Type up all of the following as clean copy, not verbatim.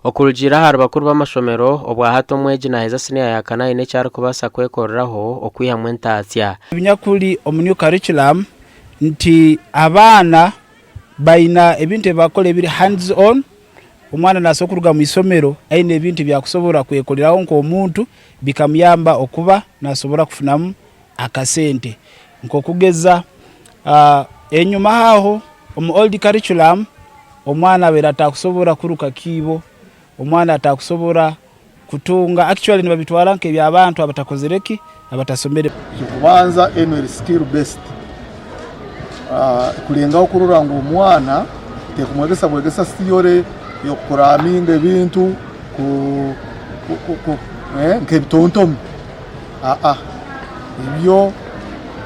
Okurujira hari bakuru b'amashomero obwa hato mweji na heza senior ya kana ine cyari kubasa kwekoreraho okwihamwe ntatya. Binyakuri omunyu curriculum nti abana baina ebintu bakole biri hands on. Umwana nasokuruga mu isomero aine ebintu byakusobora kwekoleraho nko omuntu bikamuyamba okuba nasobora kufunamu akasente nko kugeza enyuma haho omu old curriculum omwana bera takusobora kuruka kibo, omwana atakusobora kutunga actually nibabitwara nke byabantu abatakozereki abatasomere kubanza annual skill based kulenga okurura ngo omwana tekumwegesa bwegesa siyore yokuraming ebintu nk'ebitontomu ibyo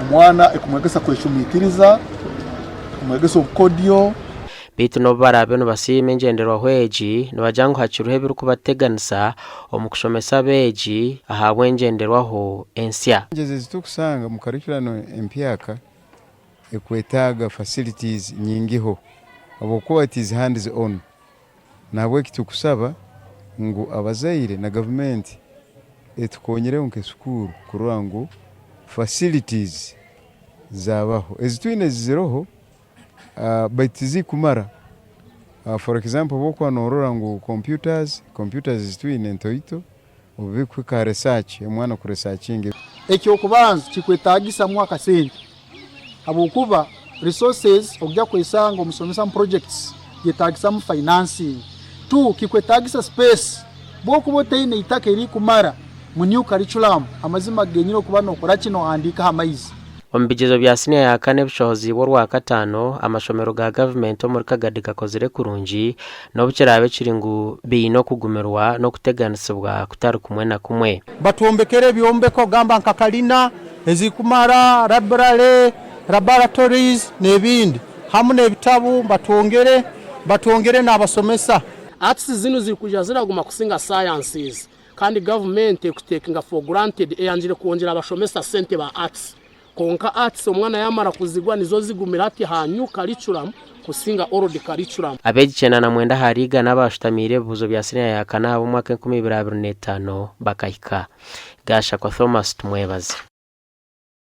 omwana ekumwegesa kweshumitiriza kumwegesa obukodyo bitu no barabe no basime ngenderwa hweji no bajangu haciruhe biru kubateganisa omukushomesa beji ahabwe ngenderwaho ensya ngeze zitukusanga mu curriculum empyaka ekwetaga facilities nyingiho abokuba it is hands on nabwe kitukusaba ngo abazaire na government etukonyere nke school kurango facilities zabaho ezitwine ziroho baitizi kumara for example boko anorora ngo computers zitwine ntoito ubikwe ka research mwana ku researching ekyo kubanza kikwetagisa mwaka sente abokuba resources ogya kwesanga omusomesa projects yetagisa mu financing tu kikwetagisa space boko boteine itaka iri kumara mu new curriculum amazima genyiro kuba no kora kino andika hamaizi ombigezo bya senior ya kane bishohozi borwa katano amashomero ga government muri Kagadi gakozere kurungi no bukirabe kiringu bino kugumerwa no kuteganisibwa kutari kumwe na kumwe batuombekere byombeko gamba nkakalina ezikumara laboratories nebindi hamune ebitabu batwongere n'abasomesa arts zino zikuja ziraguma kusinga sciences kandi government ekutekinga for granted eyanjire kuongera abashomesa sente ba arts konka arts omwana yamara kuzigwa nizo zigumira ati hanyu curriculum kusinga old curriculum abegicena na mwenda hariga n'abashutamire buzo bya senior ya kana abo mwaka 2025 bakahika gasha kwa Thomas tumwebaze.